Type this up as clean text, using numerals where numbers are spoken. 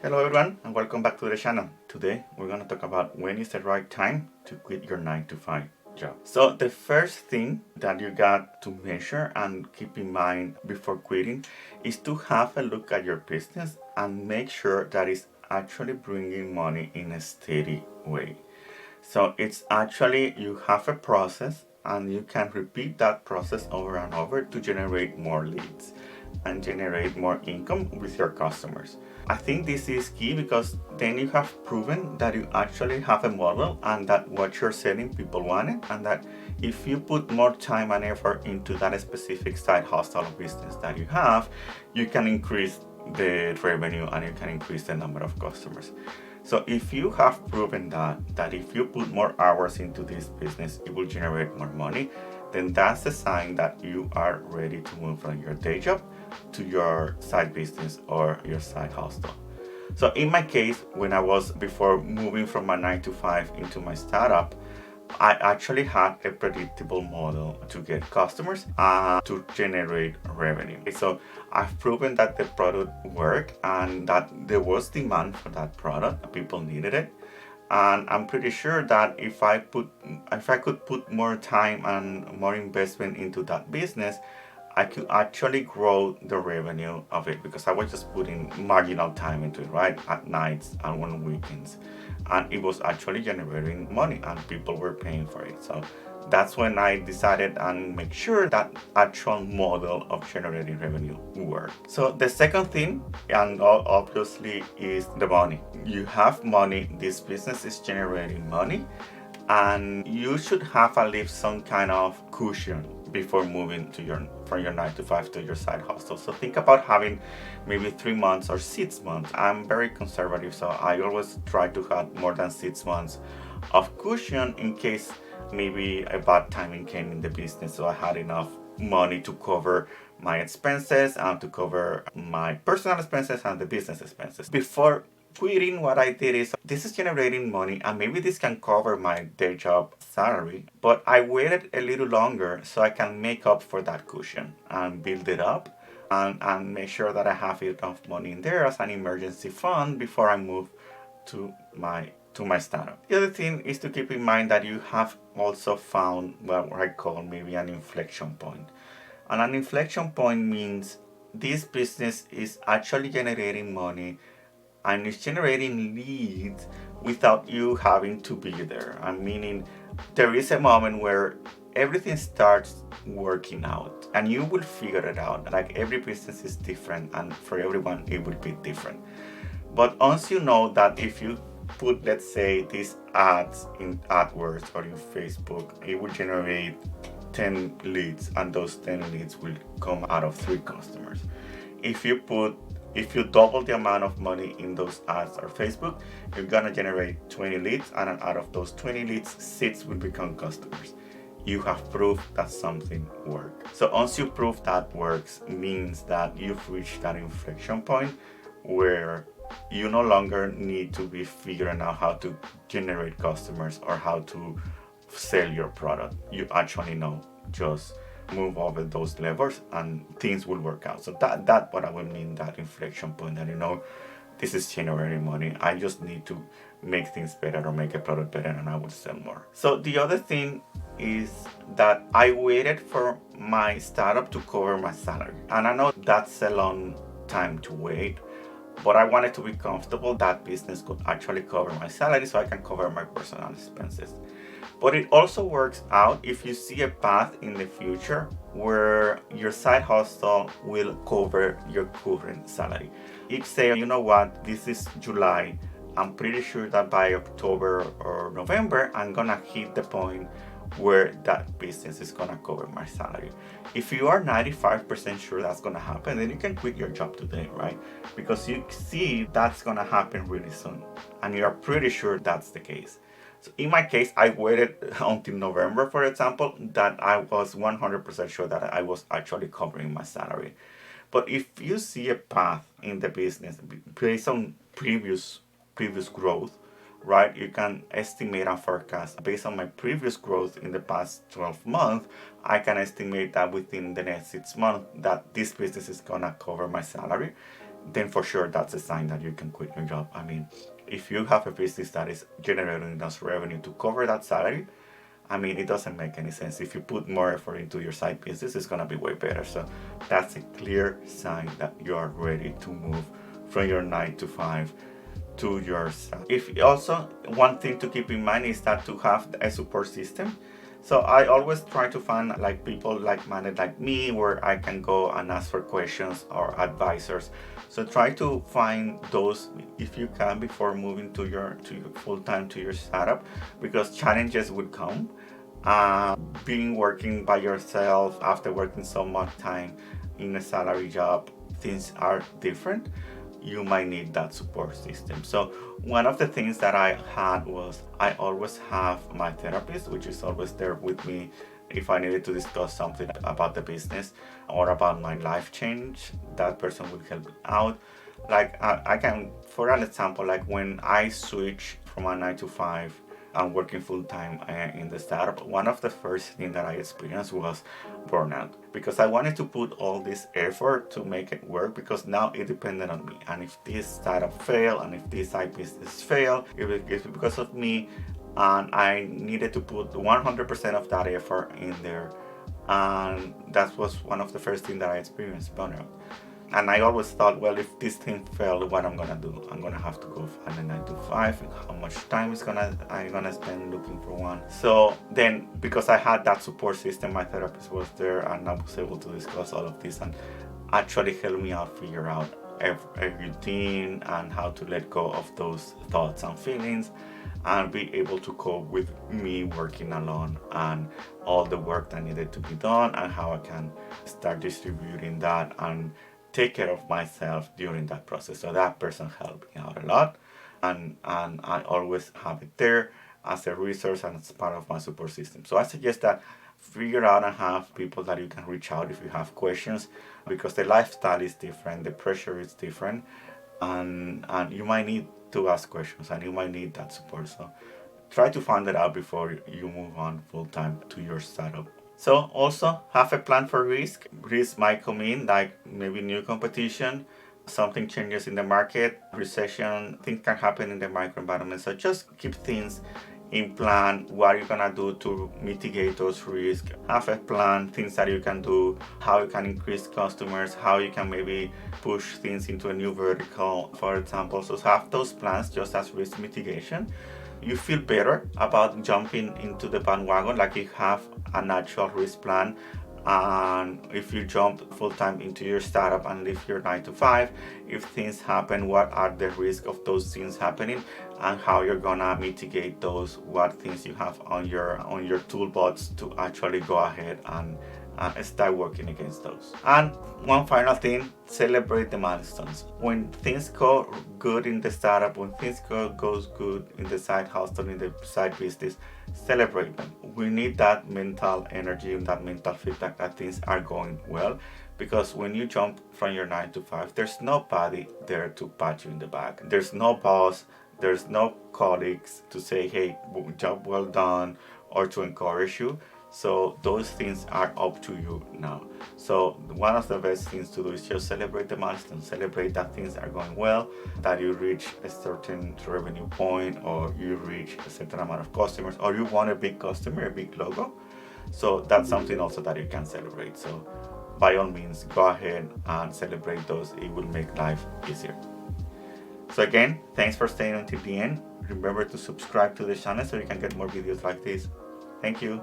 Hello everyone and welcome back to the channel. Today we're going to talk about when is the right time to quit your 9 to 5 job. So the first thing that you got to measure and keep in mind before quitting is to have a look at your business and make sure that it's actually bringing money in a steady way. So it's actually you have a process and you can repeat that process over and over to generate more leads and generate more income with your customers. I think this is key because then you have proven that you actually have a model and that what you're selling people want it, and that if you put more time and effort into that specific side hustle business that you have, you can increase the revenue and you can increase the number of customers. So if you have proven that if you put more hours into this business, it will generate more money, then that's a sign that you are ready to move from your day job to your side business or your side hustle. So in my case, when I was before moving from my 9 to 5 into my startup, I actually had a predictable model to get customers and to generate revenue. So I've proven that the product worked and that there was demand for that product. People needed it. And I'm pretty sure that if I could put more time and more investment into that business, I could actually grow the revenue of it because I was just putting marginal time into it, right? At nights and on weekends. And it was actually generating money and people were paying for it. So that's when I decided and make sure that actual model of generating revenue worked. So the second thing, and obviously, is the money. You have money, this business is generating money, and you should have at least some kind of cushion before moving to from your 9 to 5 to your side hustle. So think about having maybe 3 months or 6 months. I'm very conservative, so I always try to have more than 6 months of cushion in case maybe a bad timing came in the business, so I had enough money to cover my expenses and to cover my personal expenses and the business expenses. Before quitting, what I did is, this is generating money and maybe this can cover my day job salary, but I waited a little longer so I can make up for that cushion and build it up and make sure that I have enough money in there as an emergency fund before I move to my startup. The other thing is to keep in mind that you have also found what I call maybe an inflection point. And an inflection point means this business is actually generating money and it's generating leads without you having to be there. I'm meaning there is a moment where everything starts working out and you will figure it out. Like every business is different and for everyone it will be different. But once you know that if you put, let's say, these ads in AdWords or in Facebook, it will generate 10 leads and those 10 leads will come out of 3 customers. If you double the amount of money in those ads or Facebook, you're gonna generate 20 leads, and out of those 20 leads, 6 will become customers. You have proof that something works. So once you prove that works, means that you've reached that inflection point where you no longer need to be figuring out how to generate customers or how to sell your product. You actually know, just move over those levers and things will work out. So that what I would mean, that inflection point, that this is generating money. I just need to make things better or make a product better and I will sell more. So the other thing is that I waited for my startup to cover my salary. And I know that's a long time to wait, but I wanted to be comfortable that business could actually cover my salary so I can cover my personal expenses. But it also works out if you see a path in the future where your side hustle will cover your current salary. If say, you know what, this is July, I'm pretty sure that by October or November, I'm gonna hit the point where that business is gonna cover my salary. If you are 95% sure that's gonna happen, then you can quit your job today, right? Because you see that's gonna happen really soon and you're pretty sure that's the case. So in my case, I waited until November, for example, that I was 100% sure that I was actually covering my salary. But if you see a path in the business based on previous growth, right? You can estimate and forecast based on my previous growth in the past 12 months. I can estimate that within the next 6 months that this business is gonna cover my salary. then for sure that's a sign that you can quit your job. I mean, if you have a business that is generating enough revenue to cover that salary, I mean, it doesn't make any sense. If you put more effort into your side business, it's gonna be way better. So that's a clear sign that you are ready to move from your 9 to 5 to your side. If also, one thing to keep in mind is that to have a support system. So I always try to find like people like-minded like me, where I can go and ask for questions or advisors. So try to find those if you can before moving to your full-time to your startup, because challenges will come. Being working by yourself after working so much time in a salary job, things are different. You might need that support system. So one of the things that I had was I always have my therapist, which is always there with me if I needed to discuss something about the business or about my life change. That person will help me out. Like I can, for an example, like when I switch from a 9 to 5 and working full time in the startup, one of the first things that I experienced was burnout, because I wanted to put all this effort to make it work, because now it depended on me. And if this startup fail and if this side business fail, it's because of me, and I needed to put 100% of that effort in there. And that was one of the first things that I experienced, burnout. And I always thought, well, if this thing failed, what I'm gonna do? I'm gonna have to go find a 9 to 5, and how much time I'm gonna spend looking for one. So then, because I had that support system, my therapist was there, and I was able to discuss all of this and actually help me out figure out a routine and how to let go of those thoughts and feelings, and be able to cope with me working alone and all the work that needed to be done, and how I can start distributing that and take care of myself during that process. So that person helped me out a lot, and I always have it there as a resource and as part of my support system. So I suggest that figure out and have people that you can reach out if you have questions, because the lifestyle is different, the pressure is different, and you might need to ask questions and you might need that support. So try to find that out before you move on full time to your startup. So also have a plan for risk. Risk might come in like maybe new competition, something changes in the market, recession, things can happen in the microenvironment. So just keep things in plan. What you're gonna do to mitigate those risks. Have a plan, things that you can do, how you can increase customers, how you can maybe push things into a new vertical, for example. So have those plans just as risk mitigation. You feel better about jumping into the bandwagon, like you have a natural risk plan. And if you jump full-time into your startup and leave your 9 to 5, if things happen, what are the risks of those things happening, and how you're gonna mitigate those, what things you have on your toolbox to actually go ahead and start working against those. And one final thing, celebrate the milestones. When things go good in the startup, when things goes good in the side hustle, in the side business, celebrate them. We need that mental energy and that mental feedback that things are going well, because when you jump from your 9 to 5, there's nobody there to pat you in the back. There's no boss, there's no colleagues to say, hey, job well done, or to encourage you. So those things are up to you now. So one of the best things to do is just celebrate the milestones, celebrate that things are going well, that you reach a certain revenue point, or you reach a certain amount of customers, or you want a big customer, a big logo. So that's something also that you can celebrate. So by all means, go ahead and celebrate those. It will make life easier. So again, thanks for staying until the end. Remember to subscribe to the channel so you can get more videos like this. Thank you.